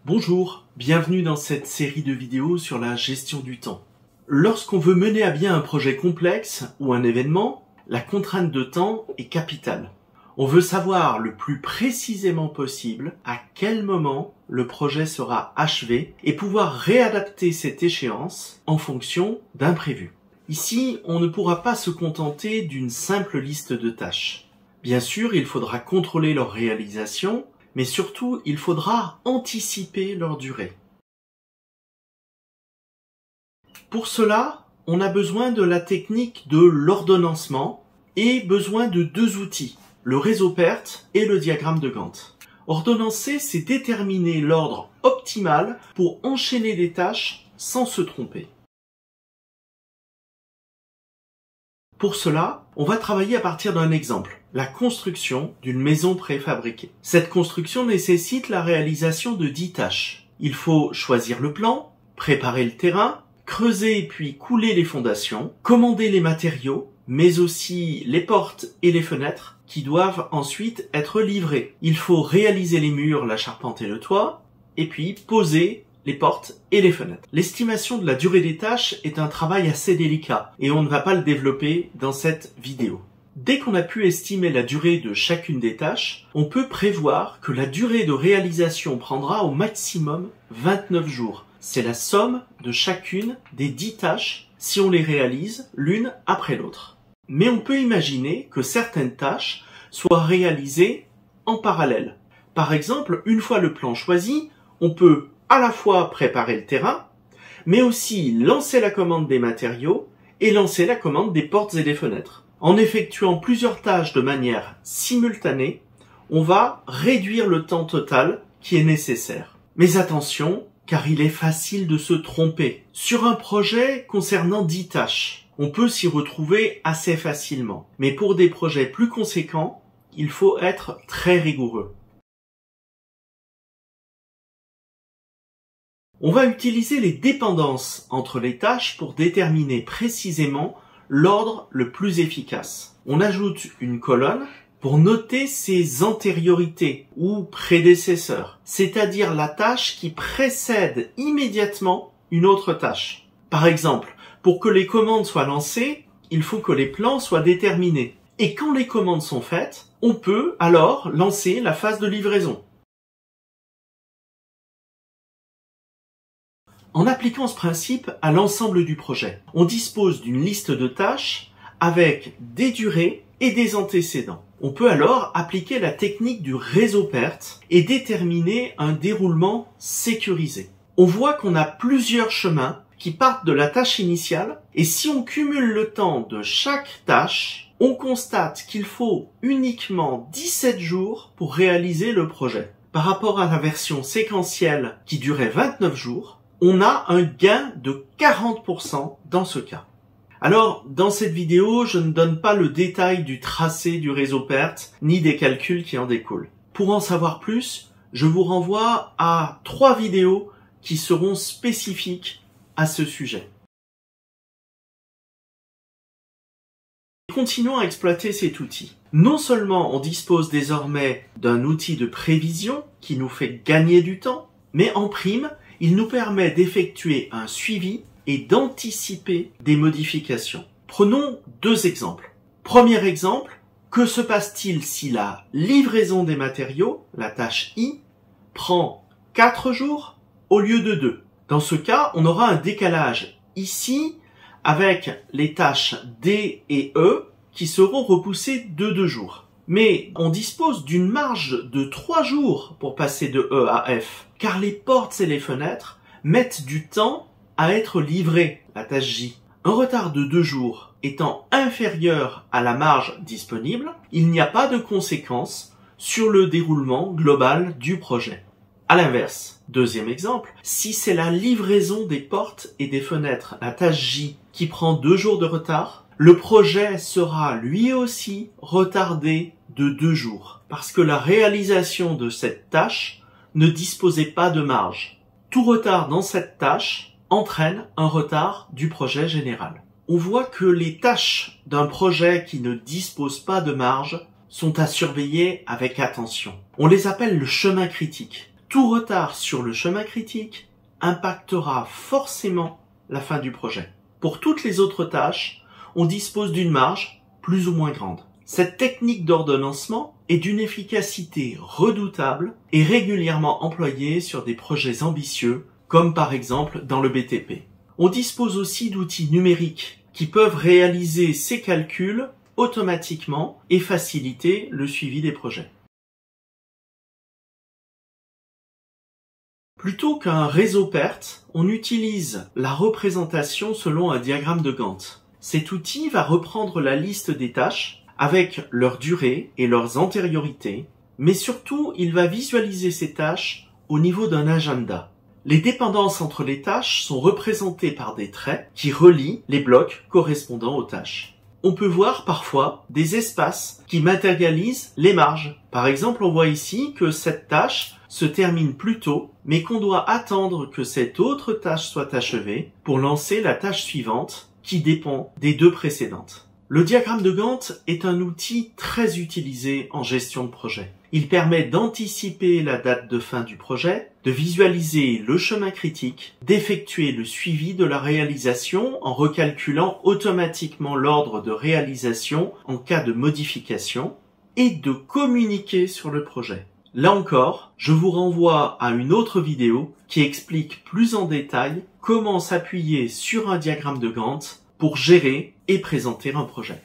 Bonjour, bienvenue dans cette série de vidéos sur la gestion du temps. Lorsqu'on veut mener à bien un projet complexe ou un événement, la contrainte de temps est capitale. On veut savoir le plus précisément possible à quel moment le projet sera achevé et pouvoir réadapter cette échéance en fonction d'imprévus. Ici, on ne pourra pas se contenter d'une simple liste de tâches. Bien sûr, il faudra contrôler leur réalisation, mais surtout, il faudra anticiper leur durée. Pour cela, on a besoin de la technique de l'ordonnancement et besoin de deux outils, le réseau PERT et le diagramme de Gantt. Ordonnancer, c'est déterminer l'ordre optimal pour enchaîner des tâches sans se tromper. Pour cela, on va travailler à partir d'un exemple, la construction d'une maison préfabriquée. Cette construction nécessite la réalisation de 10 tâches. Il faut choisir le plan, préparer le terrain, creuser puis couler les fondations, commander les matériaux, mais aussi les portes et les fenêtres qui doivent ensuite être livrées. Il faut réaliser les murs, la charpente et le toit, et puis poser les portes et les fenêtres. L'estimation de la durée des tâches est un travail assez délicat et on ne va pas le développer dans cette vidéo. Dès qu'on a pu estimer la durée de chacune des tâches, on peut prévoir que la durée de réalisation prendra au maximum 29 jours. C'est la somme de chacune des 10 tâches si on les réalise l'une après l'autre. Mais on peut imaginer que certaines tâches soient réalisées en parallèle. Par exemple, une fois le plan choisi, on peut à la fois préparer le terrain, mais aussi lancer la commande des matériaux et lancer la commande des portes et des fenêtres. En effectuant plusieurs tâches de manière simultanée, on va réduire le temps total qui est nécessaire. Mais attention, car il est facile de se tromper. Sur un projet concernant 10 tâches, on peut s'y retrouver assez facilement. Mais pour des projets plus conséquents, il faut être très rigoureux. On va utiliser les dépendances entre les tâches pour déterminer précisément l'ordre le plus efficace. On ajoute une colonne pour noter ses antériorités ou prédécesseurs, c'est-à-dire la tâche qui précède immédiatement une autre tâche. Par exemple, pour que les commandes soient lancées, il faut que les plans soient déterminés. Et quand les commandes sont faites, on peut alors lancer la phase de livraison. En appliquant ce principe à l'ensemble du projet, on dispose d'une liste de tâches avec des durées et des antécédents. On peut alors appliquer la technique du réseau PERT et déterminer un déroulement sécurisé. On voit qu'on a plusieurs chemins qui partent de la tâche initiale et si on cumule le temps de chaque tâche, on constate qu'il faut uniquement 17 jours pour réaliser le projet. Par rapport à la version séquentielle qui durait 29 jours, on a un gain de 40% dans ce cas. Alors, dans cette vidéo, je ne donne pas le détail du tracé du réseau PERT, ni des calculs qui en découlent. Pour en savoir plus, je vous renvoie à 3 vidéos qui seront spécifiques à ce sujet. Continuons à exploiter cet outil. Non seulement on dispose désormais d'un outil de prévision qui nous fait gagner du temps, mais en prime, il nous permet d'effectuer un suivi et d'anticiper des modifications. Prenons 2 exemples. Premier exemple, que se passe-t-il si la livraison des matériaux, la tâche I, prend 4 jours au lieu de 2? Dans ce cas, on aura un décalage ici avec les tâches D et E qui seront repoussées de 2 jours. Mais on dispose d'une marge de 3 jours pour passer de E à F, car les portes et les fenêtres mettent du temps à être livrées, la tâche J. Un retard de 2 jours étant inférieur à la marge disponible, il n'y a pas de conséquence sur le déroulement global du projet. À l'inverse, deuxième exemple, si c'est la livraison des portes et des fenêtres, la tâche J, qui prend 2 jours de retard, le projet sera lui aussi retardé de 2 jours, parce que la réalisation de cette tâche ne disposait pas de marge. Tout retard dans cette tâche entraîne un retard du projet général. On voit que les tâches d'un projet qui ne dispose pas de marge sont à surveiller avec attention. On les appelle le chemin critique. Tout retard sur le chemin critique impactera forcément la fin du projet. Pour toutes les autres tâches, on dispose d'une marge plus ou moins grande. Cette technique d'ordonnancement est d'une efficacité redoutable et régulièrement employée sur des projets ambitieux, comme par exemple dans le BTP. On dispose aussi d'outils numériques qui peuvent réaliser ces calculs automatiquement et faciliter le suivi des projets. Plutôt qu'un réseau PERT, on utilise la représentation selon un diagramme de Gantt. Cet outil va reprendre la liste des tâches avec leur durée et leurs antériorités, mais surtout il va visualiser ces tâches au niveau d'un agenda. Les dépendances entre les tâches sont représentées par des traits qui relient les blocs correspondant aux tâches. On peut voir parfois des espaces qui matérialisent les marges. Par exemple, on voit ici que cette tâche se termine plus tôt, mais qu'on doit attendre que cette autre tâche soit achevée pour lancer la tâche suivante qui dépend des deux précédentes. Le diagramme de Gantt est un outil très utilisé en gestion de projet. Il permet d'anticiper la date de fin du projet, de visualiser le chemin critique, d'effectuer le suivi de la réalisation en recalculant automatiquement l'ordre de réalisation en cas de modification et de communiquer sur le projet. Là encore, je vous renvoie à une autre vidéo qui explique plus en détail comment s'appuyer sur un diagramme de Gantt pour gérer et présenter un projet.